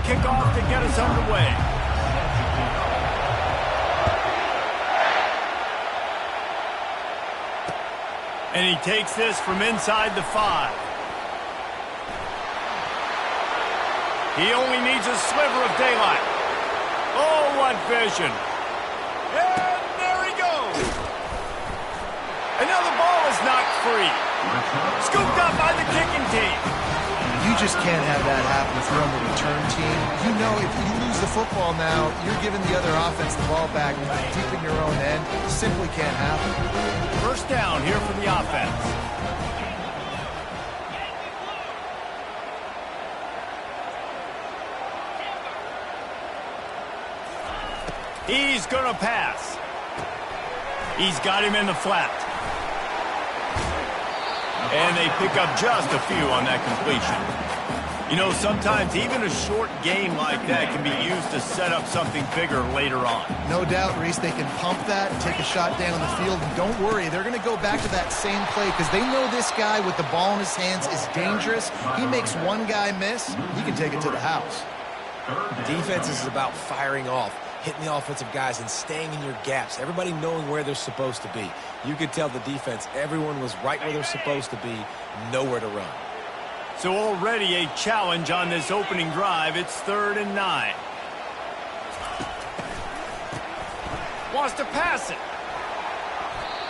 kickoff to get us underway. And he takes this from inside the 5. He only needs a sliver of daylight. Oh, what vision. And there he goes. And now the ball is knocked free. Scooped up by the kicking team. You just can't have that happen if you're on the return team. You know if you lose the football now, you're giving the other offense the ball back deep in your own end. It simply can't happen. First down here for the offense. He's going to pass. He's got him in the flat. And they pick up just a few on that completion. You know, sometimes even a short game like that can be used to set up something bigger later on. No doubt, Reese, they can pump that and take a shot down the field. And don't worry, they're going to go back to that same play because they know this guy with the ball in his hands is dangerous. He makes one guy miss, he can take it to the house. Defense is about firing off, hitting the offensive guys and staying in your gaps. Everybody knowing where they're supposed to be. You could tell the defense, everyone was right where they're supposed to be, nowhere to run. So already a challenge on this opening drive. It's 3rd and 9. Wants to pass it.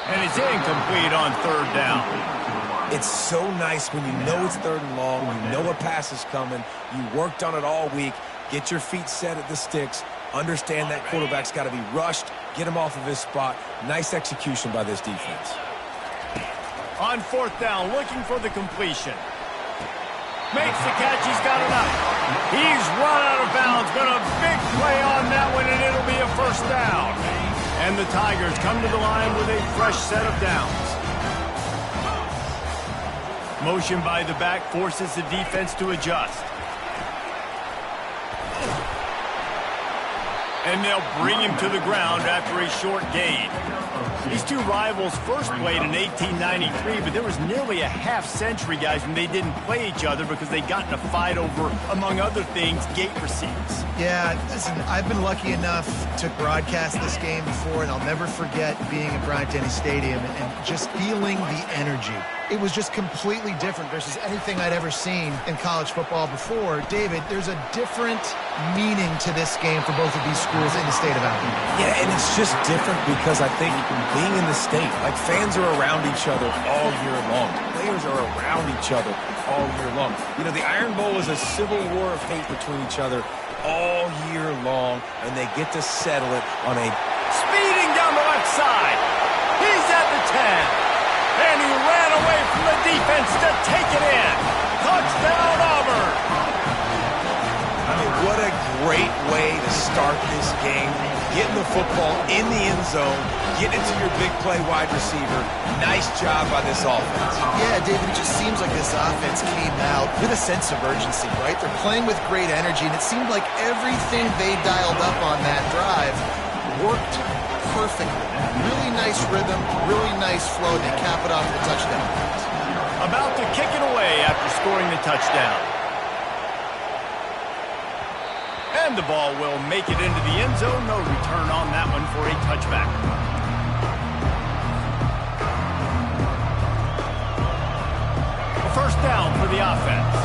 And it's incomplete on 3rd down. It's so nice when you know it's 3rd and long, you know a pass is coming, you worked on it all week, get your feet set at the sticks, understand that quarterback's got to be rushed, get him off of his spot. Nice execution by this defense. On 4th down, looking for the completion. Makes the catch, he's got enough. He's run out of bounds, but a big play on that one, and it'll be a 1st down. And the Tigers come to the line with a fresh set of downs. Motion by the back forces the defense to adjust. And they'll bring him to the ground after a short gain. These two rivals first played in 1893, but there was nearly a half-century, guys, when they didn't play each other because they got in a fight over, among other things, gate receipts. Yeah, listen, I've been lucky enough to broadcast this game before, and I'll never forget being at Bryant-Denny Stadium and just feeling the energy. It was just completely different versus anything I'd ever seen in college football before. David, there's a different meaning to this game for both of these schools in the state of Alabama. Yeah, and it's just different because I think being in the state, like fans are around each other all year long. Players are around each other all year long. You know, the Iron Bowl is a civil war of hate between each other all year long, and they get to settle it on a speeding down the left side. He's at the 10. And he ran away from the defense to take it in. Touchdown, Auburn. I mean, what a great way to start this game. Getting the football in the end zone, getting it to your big play wide receiver. Nice job by this offense. Yeah, David, it just seems like this offense came out with a sense of urgency, right? They're playing with great energy, and it seemed like everything they dialed up on that drive worked perfectly. Really nice rhythm, really nice flow. They cap it off with a touchdown. About to kick it away after scoring the touchdown. And the ball will make it into the end zone. No return on that one for a touchback. A 1st down for the offense.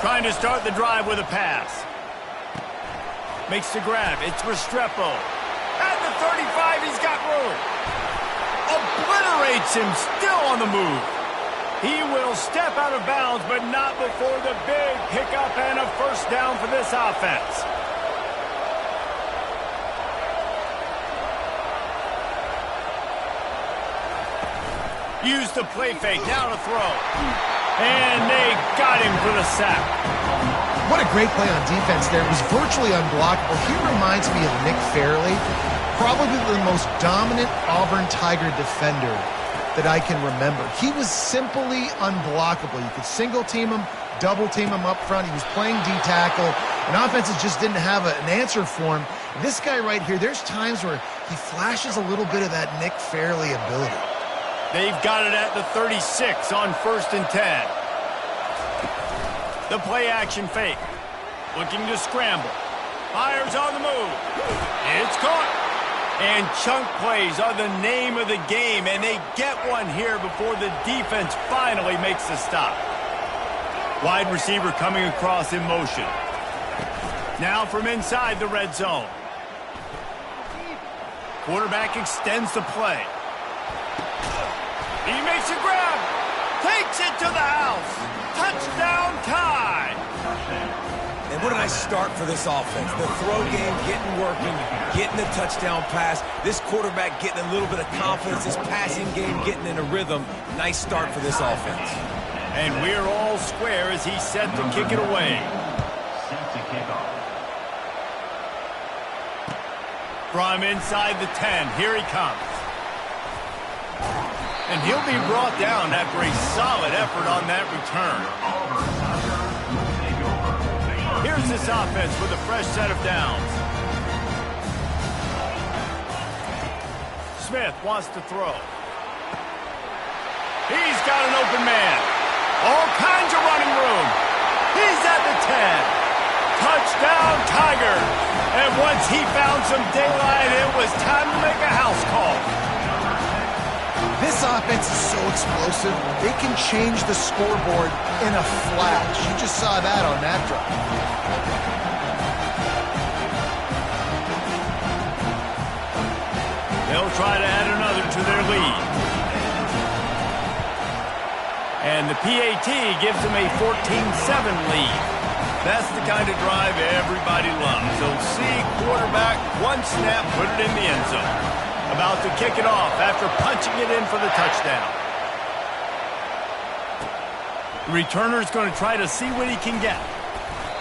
Trying to start the drive with a pass. Makes the grab. It's Restrepo. At the 35, he's got room. Obliterates him, still on the move. He will step out of bounds, but not before the big pickup and a 1st down for this offense. Use the play fake, now to throw. And they got him for the sack. What a great play on defense there. It was virtually unblockable. He reminds me of Nick Fairley, probably the most dominant Auburn Tiger defender that I can remember. He was simply unblockable. You could single team him, double team him up front. He was playing D-tackle, and offenses just didn't have an answer for him. This guy right here, there's times where he flashes a little bit of that Nick Fairley ability. They've got it at the 36 on 1st and 10. The play action fake. Looking to scramble. Fires on the move. It's caught. And chunk plays are the name of the game, and they get one here before the defense finally makes the stop. Wide receiver coming across in motion. Now from inside the red zone. Quarterback extends the play. He makes a grab. Takes it to the house. Touchdown Tide. And what a nice start for this offense. The throw game getting working, getting the touchdown pass. This quarterback getting a little bit of confidence. This passing game getting in a rhythm. Nice start for this offense. And we're all square as he's set to kick it away. From inside the 10, here he comes. And he'll be brought down after a solid effort on that return. Here's this offense with a fresh set of downs. Smith wants to throw. He's got an open man. All kinds of running room. He's at the 10. Touchdown, Tiger. And once he found some daylight, it was time to make a house call. This offense is so explosive, they can change the scoreboard in a flash. You just saw that on that drive. They'll try to add another to their lead. And the PAT gives them a 14-7 lead. That's the kind of drive everybody loves. So see quarterback, one snap, put it in the end zone. About to kick it off after punching it in for the touchdown. The returner's going to try to see what he can get.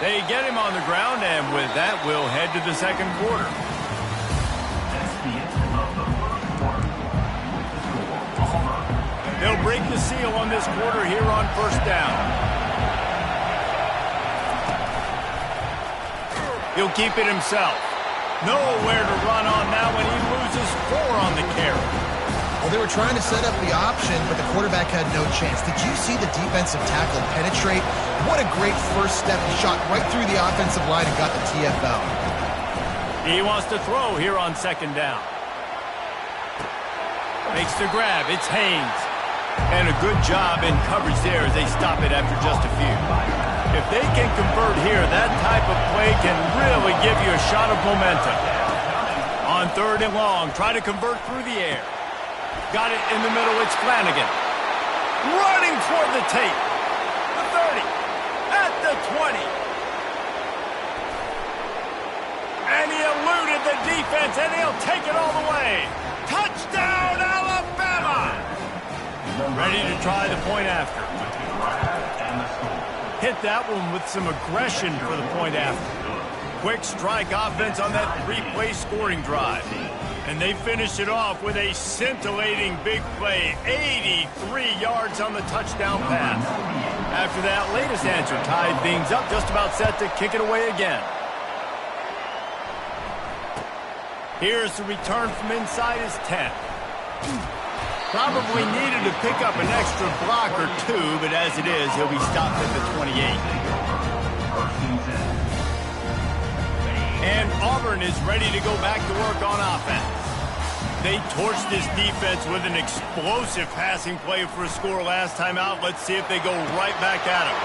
They get him on the ground, and with that, we'll head to the second quarter. They'll break the seal on this quarter here on 1st down. He'll keep it himself. Nowhere to run on now when he loses 4 on the carry. Well, they were trying to set up the option, but the quarterback had no chance. Did you see the defensive tackle penetrate? What a great first step. He shot right through the offensive line and got the TFL. He wants to throw here on 2nd down. Makes the grab. It's Haynes. And a good job in coverage there as they stop it after just a few. If they can convert here, that type of play can really give you a shot of momentum. On 3rd and long, try to convert through the air. Got it in the middle, it's Flanagan. Running toward the tape. The 30. At the 20. And he eluded the defense, and he'll take it all the way. Touchdown, Alabama! Ready to try the point after. Hit that one with some aggression for the point after. Quick strike offense on that 3-play scoring drive. And they finish it off with a scintillating big play. 83 yards on the touchdown pass. After that latest answer tied things up, just about set to kick it away again. Here's the return from inside his 10. Probably needed to pick up an extra block or 2, but as it is, he'll be stopped at the 28. And Auburn is ready to go back to work on offense. They torched this defense with an explosive passing play for a score last time out. Let's see if they go right back at him.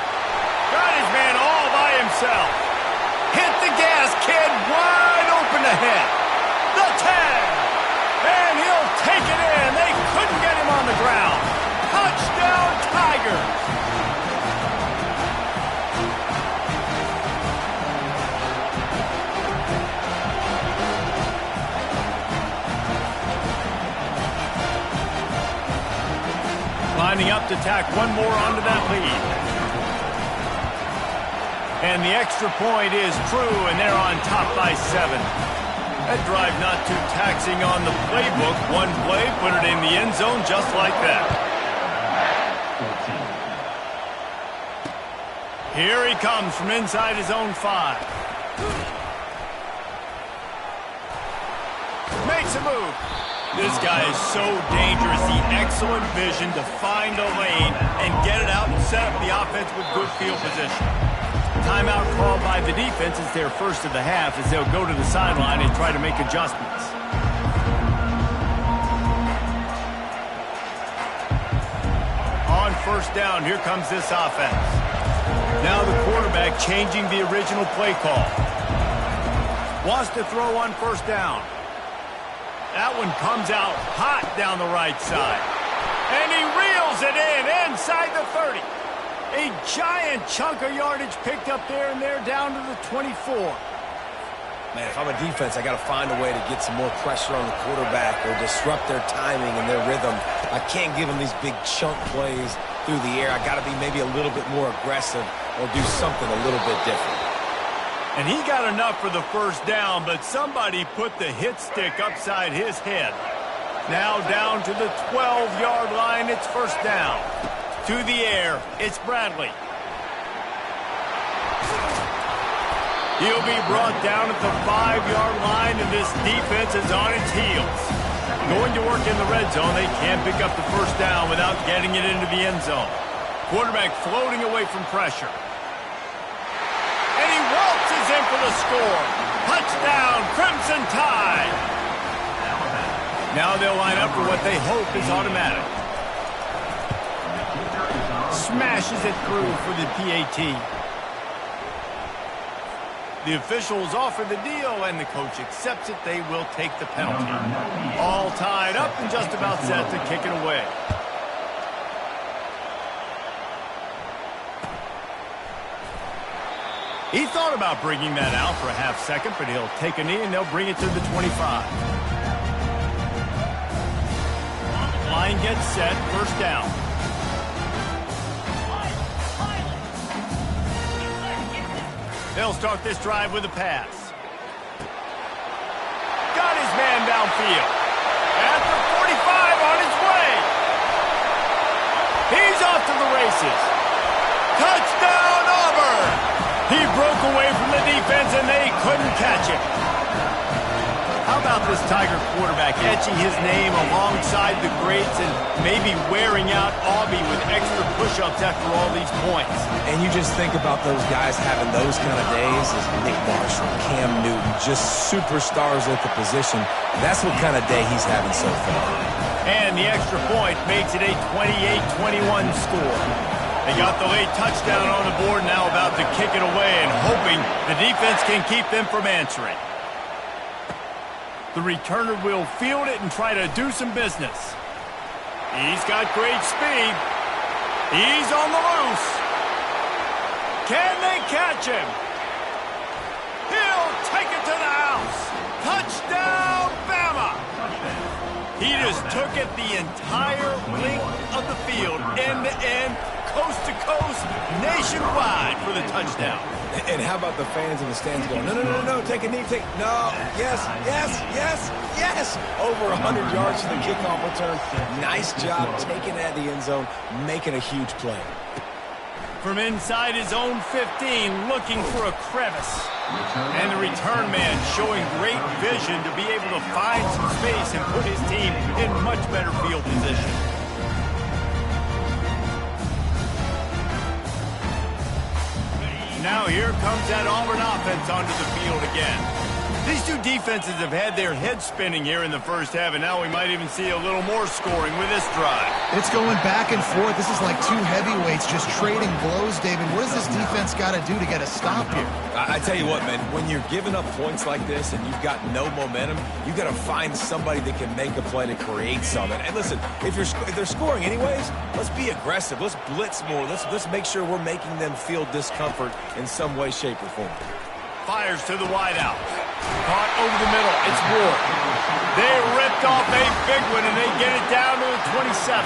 Got his man all by himself. Hit the gas, kid, wide open ahead. The 10. And he'll take it in. They couldn't get him on the ground. Touchdown, Tigers. Lining up to tack one more onto that lead. And the extra point is true, and they're on top by 7. That drive not too taxing on the playbook. One play, put it in the end zone just like that. Here he comes from inside his own 5. Makes a move. This guy is so dangerous. The excellent vision to find a lane and get it out and set up the offense with good field position. Timeout called by the defense is their first of the half as they'll go to the sideline and try to make adjustments. On first down, here comes this offense. Now the quarterback changing the original play call. Wants to throw on first down. That one comes out hot down the right side. And he reels it in inside the 30. A giant chunk of yardage picked up there, and they're down to the 24. Man, if I'm a defense, I got to find a way to get some more pressure on the quarterback or disrupt their timing and their rhythm. I can't give them these big chunk plays through the air. I got to be maybe a little bit more aggressive or do something a little bit different. And he got enough for the first down, but somebody put the hit stick upside his head. Now down to the 12-yard line, it's first down. To the air, it's Bradley. He'll be brought down at the 5-yard line, and this defense is on its heels. Going to work in the red zone, they can't pick up the first down without getting it into the end zone. Quarterback floating away from pressure. And he waltzes in for the score. Touchdown, Crimson Tide. Now they'll line up for what they hope is automatic. Smashes it through for the PAT. The officials offer the deal, and the coach accepts it. They will take the penalty. All tied up and just about set to kick it away. He thought about bringing that out for a half second, but he'll take a knee and they'll bring it to the 25. Line gets set, first down. They'll start this drive with a pass. Got his man downfield. At the 45 on his way. He's off to the races. Touchdown, Auburn! He broke away from the defense, and they couldn't catch him. How about this Tiger quarterback etching his name alongside the greats and maybe wearing out Aubie with extra push-ups after all these points? And you just think about those guys having those kind of days as Nick Marshall, Cam Newton, just superstars at the position. That's what kind of day he's having so far. And the extra point makes it a 28-21 score. They got the late touchdown on the board, now about to kick it away and hoping the defense can keep them from answering. The returner will field it and try to do some business. He's got great speed. He's on the loose. Can they catch him? He'll take it to the house. Touchdown, Bama! He just took it the entire length of the field, end to end, coast to coast, nationwide for the touchdown. And how about the fans in the stands going, no, no, no, no, take a knee, no, yes, yes, yes, yes. Over 100 yards to the kickoff return. Nice job taking it at the end zone, making a huge play. From inside his own 15, looking for a crevice. And the return man showing great vision to be able to find some space and put his team in much better field position. Now here comes that Auburn offense onto the field again. These two defenses have had their heads spinning here in the first half, and now we might even see a little more scoring with this drive. It's going back and forth. This is like two heavyweights just trading blows, David. What does this defense got to do to get a stop here? I tell you what, man, when you're giving up points like this and you've got no momentum, you've got to find somebody that can make a play to create something. And listen, if they're scoring anyways, let's be aggressive. Let's blitz more. Let's make sure we're making them feel discomfort in some way, shape, or form. Fires to the wideout. Caught over the middle. It's Ward. They ripped off a big one, and they get it down to the 27.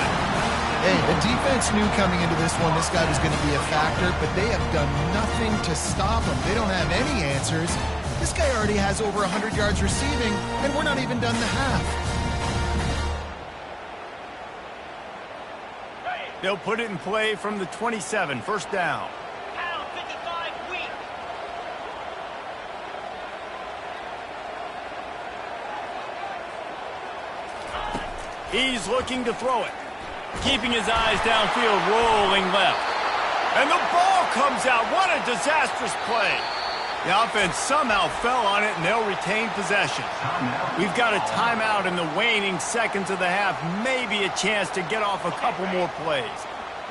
Hey, the defense knew coming into this one this guy was going to be a factor, but they have done nothing to stop him. They don't have any answers. This guy already has over 100 yards receiving, and we're not even done the half. They'll put it in play from the 27, first down. He's looking to throw it. Keeping his eyes downfield, rolling left. And the ball comes out. What a disastrous play. The offense somehow fell on it, and they'll retain possession. We've got a timeout in the waning seconds of the half. Maybe a chance to get off a couple more plays.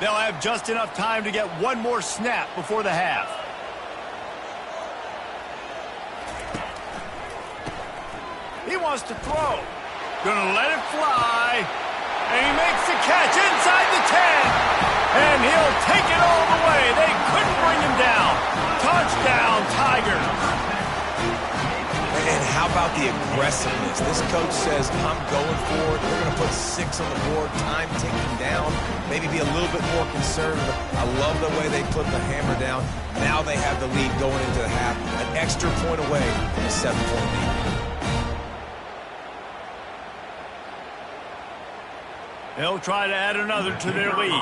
They'll have just enough time to get one more snap before the half. He wants to throw. Gonna let it fly. And he makes the catch inside the 10. And he'll take it all the way. They couldn't bring him down. Touchdown, Tigers. And how about the aggressiveness? This coach says, I'm going for it. We're going to put 6 on the board, time ticking down, maybe be a little bit more conservative. I love the way they put the hammer down. Now they have the lead going into the half, an extra point away from a 7-point lead. They'll try to add another to their lead.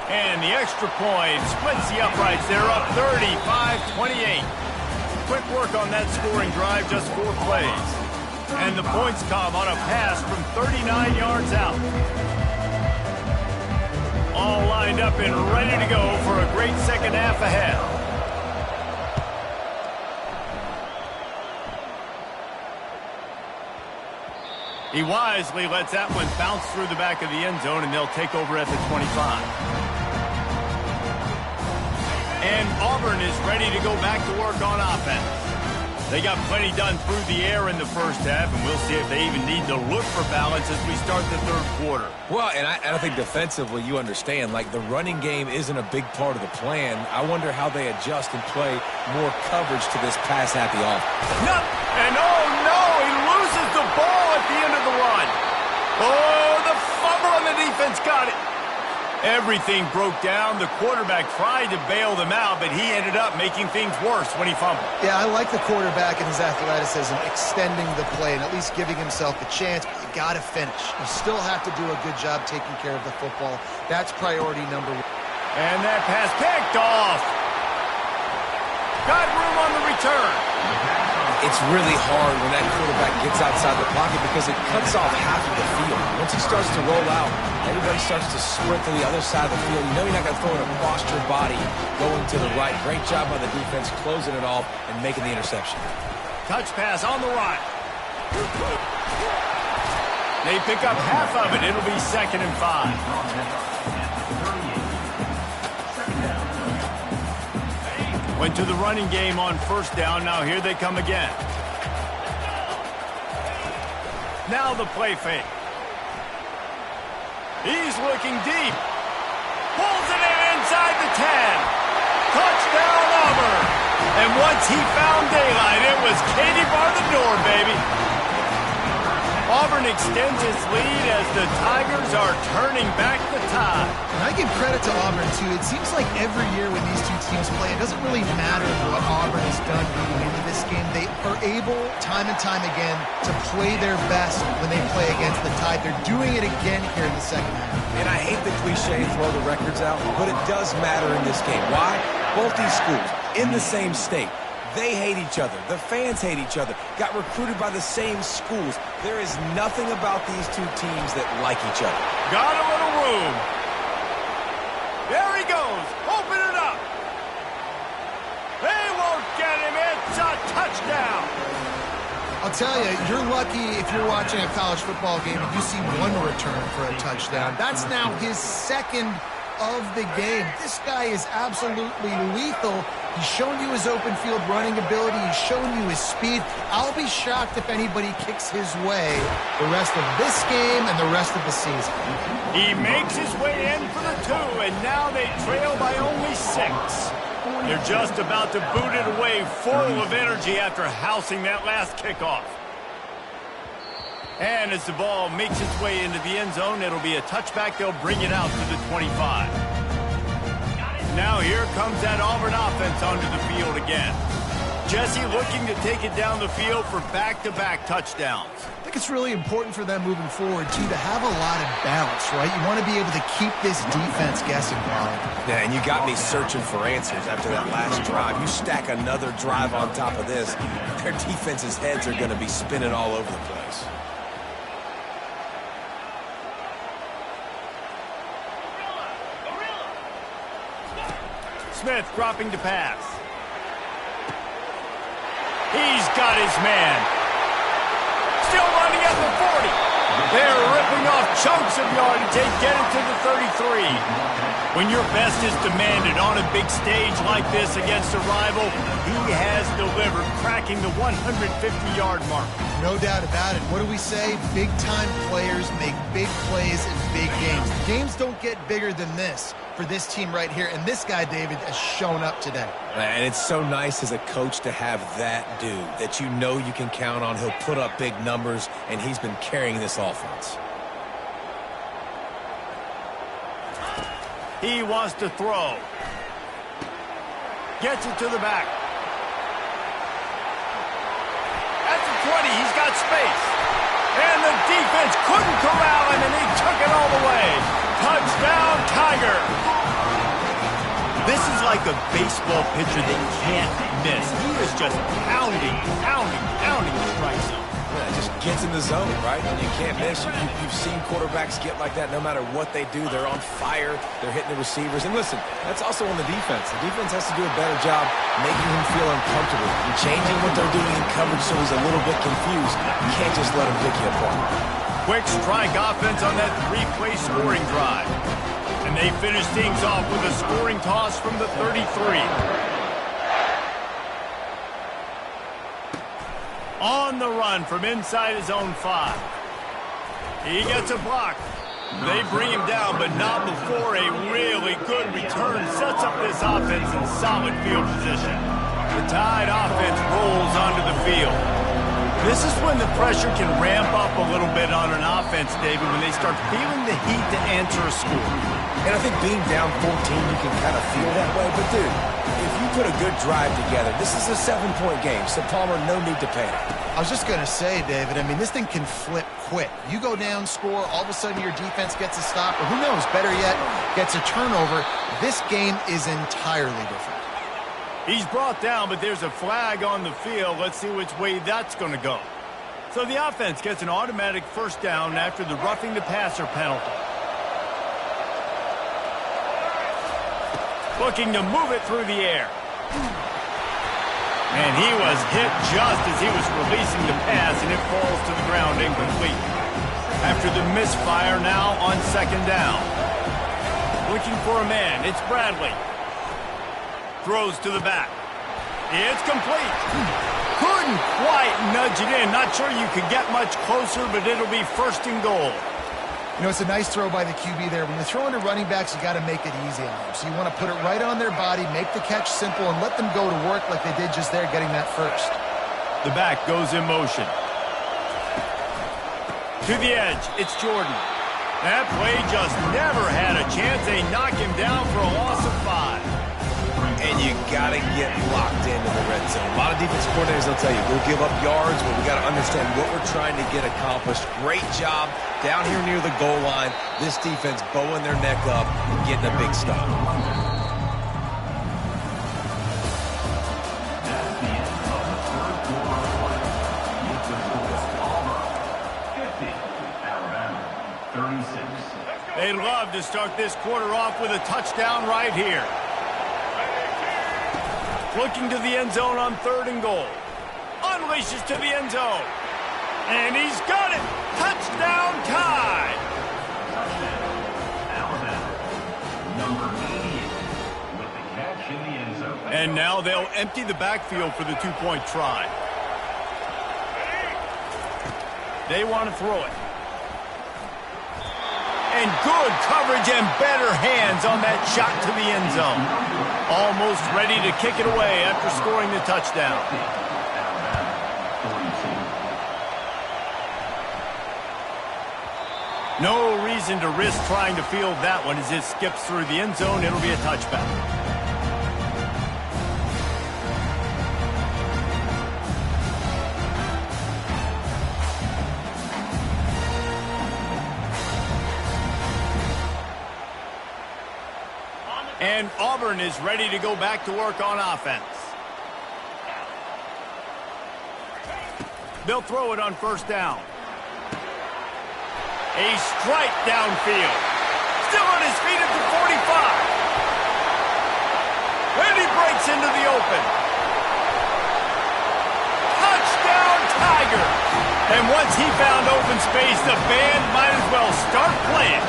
And the extra point splits the uprights. They're up 35-28. Quick work on that scoring drive, just 4 plays. And the points come on a pass from 39 yards out. All lined up and ready to go for a great second half ahead. He wisely lets that one bounce through the back of the end zone, and they'll take over at the 25. And Auburn is ready to go back to work on offense. They got plenty done through the air in the first half, and we'll see if they even need to look for balance as we start the third quarter. Well, and I think defensively you understand, like the running game isn't a big part of the plan. I wonder how they adjust and play more coverage to this pass-happy offense. No, and oh no, he loses the ball at the end of the run. Oh, the fumble on the defense got it. Everything broke down. The quarterback tried to bail them out, but he ended up making things worse when he fumbled. Yeah, I like the quarterback and his athleticism, extending the play and at least giving himself a chance, but you got to finish. You still have to do a good job taking care of the football. That's priority number 1. And that pass picked off. Got room on the return. It's really hard when that quarterback gets outside the pocket because it cuts off half of the field. Once he starts to roll out, everybody starts to sprint to the other side of the field. You know you're not going to throw it across your body going to the right. Great job by the defense closing it off and making the interception. Touch pass on the right. They pick up half of it. It'll be 2nd and 5. Went to the running game on first down. Now here they come again. Now the play fake. He's looking deep. Pulls it in inside the 10. Touchdown, Auburn. And once he found daylight, it was Katie bar the door, baby. Auburn extends its lead as the Tigers are turning back the tide. And I give credit to Auburn, too. It seems like every year when these two teams play, it doesn't really matter what Auburn has done leading into this game. They are able, time and time again, to play their best when they play against the Tide. They're doing it again here in the second half. And I hate the cliche, throw the records out, but it does matter in this game. Why? Both these schools in the same state. They hate each other. The fans hate each other. Got recruited by the same schools. There is nothing about these two teams that like each other. Got a little room. There he goes. Open it up. They won't get him. It's a touchdown. I'll tell you, you're lucky if you're watching a college football game and you see one return for a touchdown. That's now his 2nd of the game. This guy is absolutely lethal. He's shown you his open field running ability. He's shown you his speed. I'll be shocked if anybody kicks his way the rest of this game and the rest of the season. He makes his way in for the 2, and now they trail by only 6. They're just about to boot it away, full of energy after housing that last kickoff. And as the ball makes its way into the end zone, it'll be a touchback. They'll bring it out to the 25. Now here comes that Auburn offense onto the field again. Jesse looking to take it down the field for back-to-back touchdowns. I think it's really important for them moving forward, too, to have a lot of balance, right? You want to be able to keep this defense guessing, Bob. Yeah, and you got me searching for answers after that last drive. You stack another drive on top of this, their defense's heads are going to be spinning all over the place. Smith dropping to pass. He's got his man. Still running at the 40. They're ripping off chunks of yardage. They get it to the 33. When your best is demanded on a big stage like this against a rival, he has delivered, cracking the 150-yard mark. No doubt about it. What do we say? Big-time players make big plays in big games. Games don't get bigger than this for this team right here, and this guy, David, has shown up today. And it's so nice as a coach to have that dude that you know you can count on. He'll put up big numbers, and he's been carrying this offense. He wants to throw. Gets it to the back. At the 20, he's got space. And the defense couldn't corral him, and he took it all the way. Touchdown, Tiger. This is like a baseball pitcher that you can't miss. He is just pounding the strike zone. Yeah, just gets in the zone, right? And you can't miss. You've seen quarterbacks get like that no matter what they do. They're on fire. They're hitting the receivers. And listen, that's also on the defense. The defense has to do a better job making him feel uncomfortable and changing what they're doing in coverage so he's a little bit confused. You can't just let him pick you apart. Quick strike offense on that three-play scoring drive. And they finish things off with a scoring toss from the 33. On the run from inside his own 5. He gets a block. They bring him down, but not before a really good return sets up this offense in solid field position. The Tide offense rolls onto the field. This is when the pressure can ramp up a little bit on an offense, David, when they start feeling the heat to answer a score. And I think being down 14, you can kind of feel that way. But, dude, if you put a good drive together, this is a 7-point game, so Palmer, no need to panic. I was just going to say, David, I mean, this thing can flip quick. You go down, score, all of a sudden your defense gets a stop, or who knows, better yet, gets a turnover. This game is entirely different. He's brought down, but there's a flag on the field. Let's see which way that's going to go. So the offense gets an automatic first down after the roughing the passer penalty. Looking to move it through the air. And he was hit just as he was releasing the pass, and it falls to the ground incomplete. After the misfire, now on second down. Looking for a man. It's Bradley. Throws to the back. It's complete. Couldn't quite nudge it in. Not sure you could get much closer, but it'll be first and goal. You know, it's a nice throw by the QB there. When you're throwing to running backs, you got to make it easy on them. So you want to put it right on their body, make the catch simple, and let them go to work like they did just there, getting that first. The back goes in motion. To the edge, it's Jordan. That play just never had a chance. They knock him down for a loss of 5. And you got to get locked into the red zone. A lot of defensive coordinators will tell you, we'll give up yards, but we got to understand what we're trying to get accomplished. Great job down here near the goal line. This defense bowing their neck up and getting a big stop. They'd love to start this quarter off with a touchdown right here. Looking to the end zone on 3rd and goal. Unleashes to the end zone. And he's got it. Touchdown, Tide. Number 88 with the catch in the end zone. And now they'll empty the backfield for the 2-point try. They want to throw it. And good coverage and better hands on that shot to the end zone. Almost ready to kick it away after scoring the touchdown. No reason to risk trying to field that one as it skips through the end zone. It'll be a touchback. And Auburn is ready to go back to work on offense. They'll throw it on 1st down. A strike downfield. Still on his feet at the 45. breaks into the open. Touchdown, Tiger! And once he found open space, the band might as well start playing.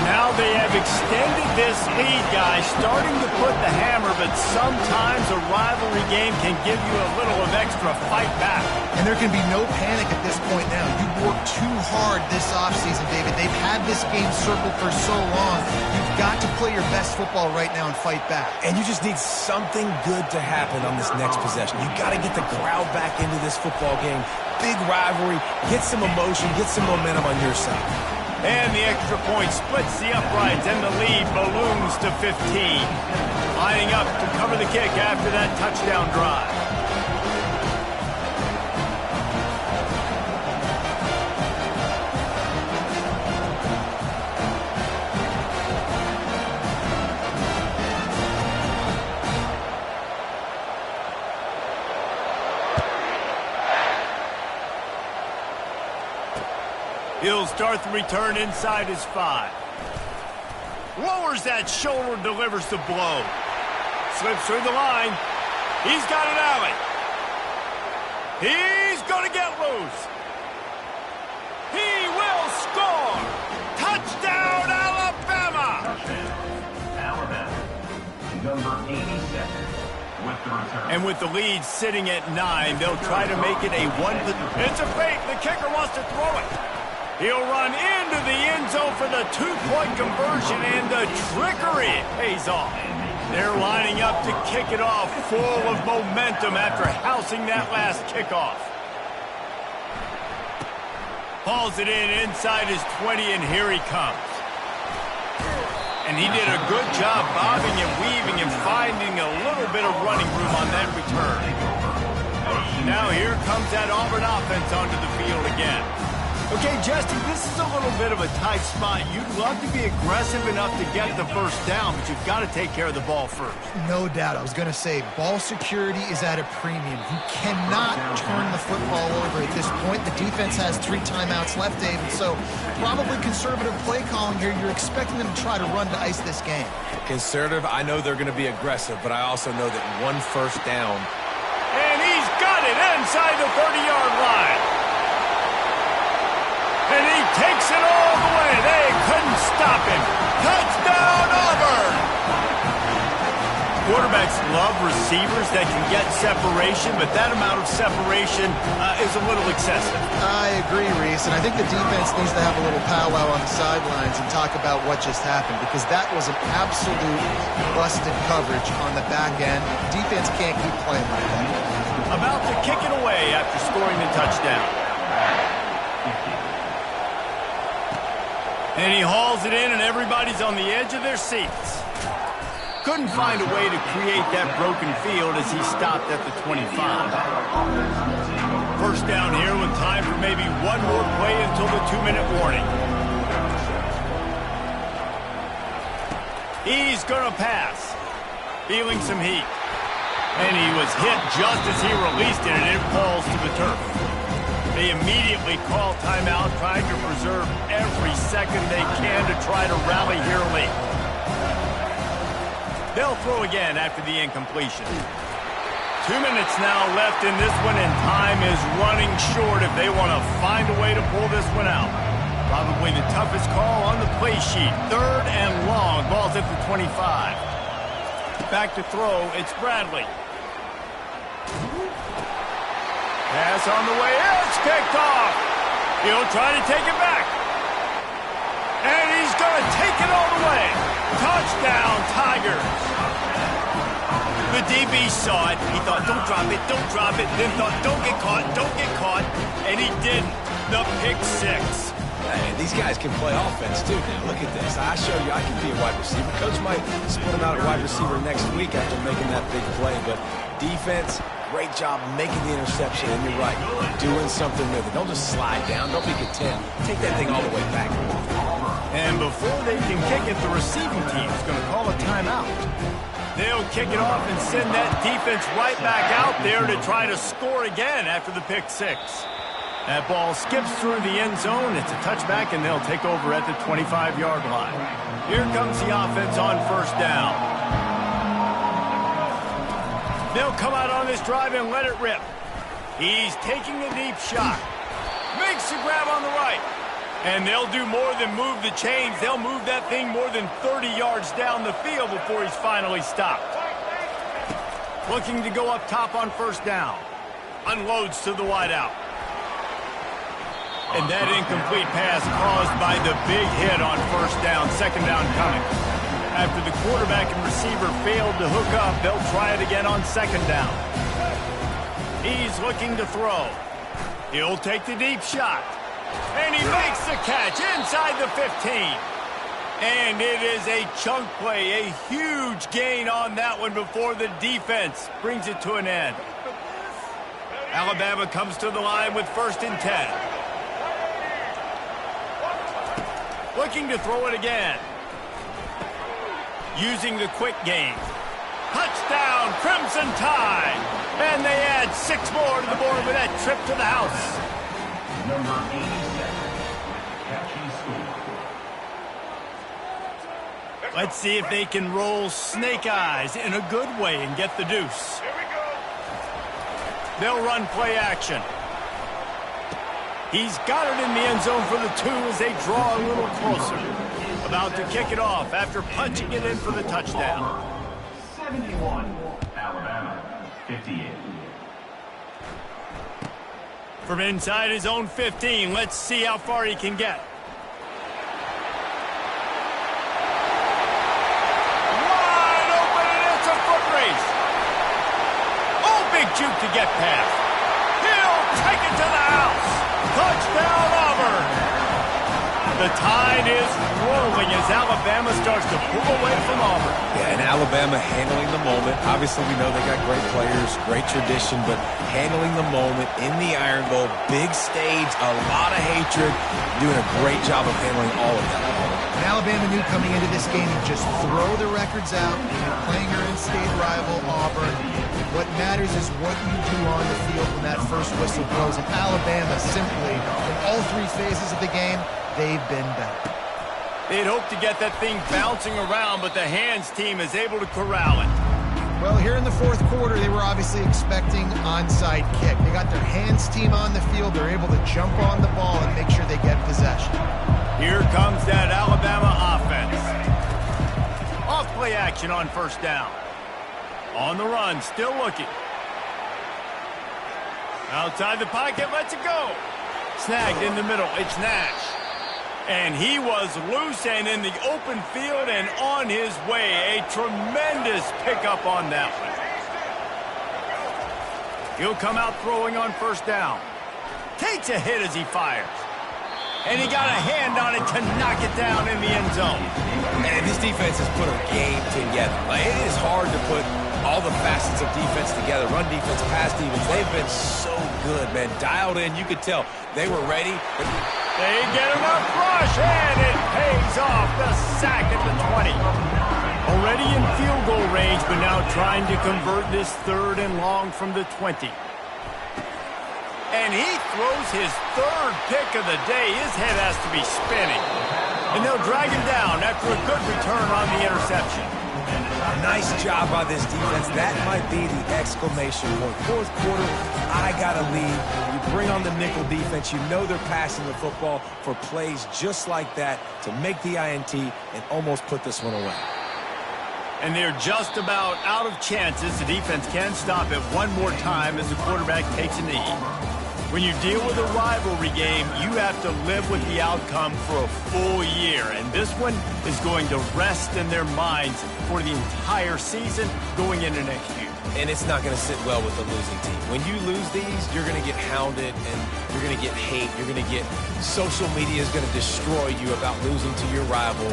Now they have extended this lead, guys, starting to put the hammer, but sometimes a rivalry game can give you a little of extra fight back. And there can be no panic at this point now. You've worked too hard this offseason, David. They've had this game circled for so long. You've got to play your best football right now and fight back. And you just need something good to happen on this next possession. You got to get the crowd back into this football game. Big rivalry. Get some emotion. Get some momentum on your side. And the extra point splits the uprights, and the lead balloons to 15. Lining up to cover the kick after that touchdown drive. He'll start the return inside his 5. Lowers that shoulder, delivers the blow. Slips through the line. He's got an alley. He's going to get loose. He will score. Touchdown, Alabama. Alabama, number 87 with the return. And with the lead sitting at 9, they'll try to make it a one. It's a fake. The kicker wants to throw it. He'll run into the end zone for the 2-point conversion, and the trickery pays off. They're lining up to kick it off, full of momentum after housing that last kickoff. Hauls it in inside his 20, and here he comes. And he did a good job bobbing and weaving and finding a little bit of running room on that return. Now here comes that Auburn offense onto the field again. Okay, Justin, this is a little bit of a tight spot. You'd love to be aggressive enough to get the first down, but you've got to take care of the ball first. No doubt. I was going to say, ball security is at a premium. You cannot turn the football over at this point. The defense has 3 timeouts left, David, so probably conservative play calling here. You're expecting them to try to run to ice this game. Conservative, I know they're going to be aggressive, but I also know that one first down. And he's got it inside the 30-yard line. And he takes it all the way. They couldn't stop him. Touchdown, Auburn! Quarterbacks love receivers that can get separation, but that amount of separation is a little excessive. I agree, Reese, and I think the defense needs to have a little powwow on the sidelines and talk about what just happened, because that was an absolute busted coverage on the back end. Defense can't keep playing like that. About to kick it away after scoring the touchdown. And he hauls it in, and everybody's on the edge of their seats. Couldn't find a way to create that broken field as he stopped at the 25. First down here with time for maybe one more play until the 2-minute warning. He's going to pass. Feeling some heat. And he was hit just as he released it, and it falls to the turf. They immediately call timeout, trying to preserve every second they can to try to rally here late. They'll throw again after the incompletion. 2 minutes now left in this one, and time is running short if they want to find a way to pull this one out. Probably the toughest call on the play sheet. 3rd and long. Ball's at the 25. Back to throw. It's Bradley. Pass on the way. It's kicked off. He'll try to take it back. And he's going to take it all the way. Touchdown, Tigers. The DB saw it. He thought, don't drop it, don't drop it. Then thought, don't get caught, don't get caught. And he didn't. The pick 6. Hey, these guys can play offense, too, now. Look at this. I show you I can be a wide receiver. Coach might split him out at wide receiver next week after making that big play. But defense, great job making the interception. And you're right, doing something with it. Don't just slide down. Don't be content. Take that thing all the way back. And before they can kick it, the receiving team is going to call a timeout. They'll kick it off and send that defense right back out there to try to score again after the pick 6. That ball skips through the end zone. It's a touchback, and they'll take over at the 25-yard line. Here comes the offense on first down. They'll come out on this drive and let it rip. He's taking a deep shot. Makes the grab on the right. And they'll do more than move the chains. They'll move that thing more than 30 yards down the field before he's finally stopped. Looking to go up top on first down. Unloads to the wideout. And that incomplete pass caused by the big hit on first down. Second down coming. After the quarterback and receiver failed to hook up, they'll try it again on second down. He's looking to throw. He'll take the deep shot. And he makes the catch inside the 15. And it is a chunk play, a huge gain on that one before the defense brings it to an end. Alabama comes to the line with 1st and 10. Looking to throw it again. Using the quick game. Touchdown, Crimson Tide. And they add 6 more to the board with that trip to the house. Number 87, catching score. Let's see if they can roll snake eyes in a good way and get the deuce. Here we go. They'll run play action. He's got it in the end zone for the 2 as they draw a little closer. About to kick it off after punching it in for the touchdown. 71, Alabama, 58. From inside his own 15, let's see how far he can get. Wide open, and it's a foot race. Oh, big juke to get past. He'll take it to the house. Touchdown, Auburn. The tide is rolling as Alabama starts to pull away from Auburn. Yeah, and Alabama handling the moment. Obviously, we know they got great players, great tradition, but handling the moment in the Iron Bowl, big stage, a lot of hatred, doing a great job of handling all of that. And Alabama knew coming into this game, you just throw the records out, you're playing your in-state rival, Auburn. What matters is what you do on the field when that first whistle blows. And Alabama simply, in all 3 phases of the game, they've been better. They'd hoped to get that thing bouncing around, but the hands team is able to corral it. Well, here in the 4th quarter, they were obviously expecting onside kick. They got their hands team on the field. They're able to jump on the ball and make sure they get possession. Here comes that Alabama offense. Off play action on first down. On the run, still looking. Outside the pocket, lets it go. Snagged in the middle, it's Nash. And he was loose and in the open field and on his way. A tremendous pickup on that one. He'll come out throwing on first down. Takes a hit as he fires. And he got a hand on it to knock it down in the end zone. And this defense has put a game together. Like, it is hard to put all the facets of defense together. Run defense, pass defense. They've been so good, man. Dialed in. You could tell they were ready. They get enough rush, and it pays off. The sack at the 20. Already in field goal range, but now trying to convert this 3rd and long from the 20. And he throws his 3rd pick of the day. His head has to be spinning. And they'll drag him down after a good return on the interception. Nice job by this defense. That might be the exclamation point. 4th quarter, I got to lead. You bring on the nickel defense. You know they're passing the football for plays just like that to make the INT and almost put this one away. And they're just about out of chances. The defense can stop it one more time as the quarterback takes a knee. When you deal with a rivalry game, you have to live with the outcome for a full year. And this one is going to rest in their minds for the entire season going into next year. And it's not going to sit well with the losing team. When you lose these, you're going to get hounded and you're going to get hate. You're going to get social media is going to destroy you about losing to your rival.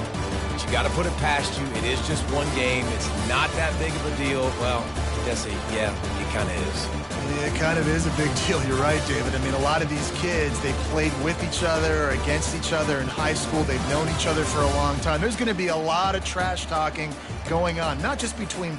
But you got to put it past you. It is just one game. It's not that big of a deal. Well, Jesse, yeah, it kind of is. Yeah, it kind of is a big deal. You're right, David. I mean, a lot of these kids, they played with each other or against each other in high school. They've known each other for a long time. There's going to be a lot of trash talking going on, not just between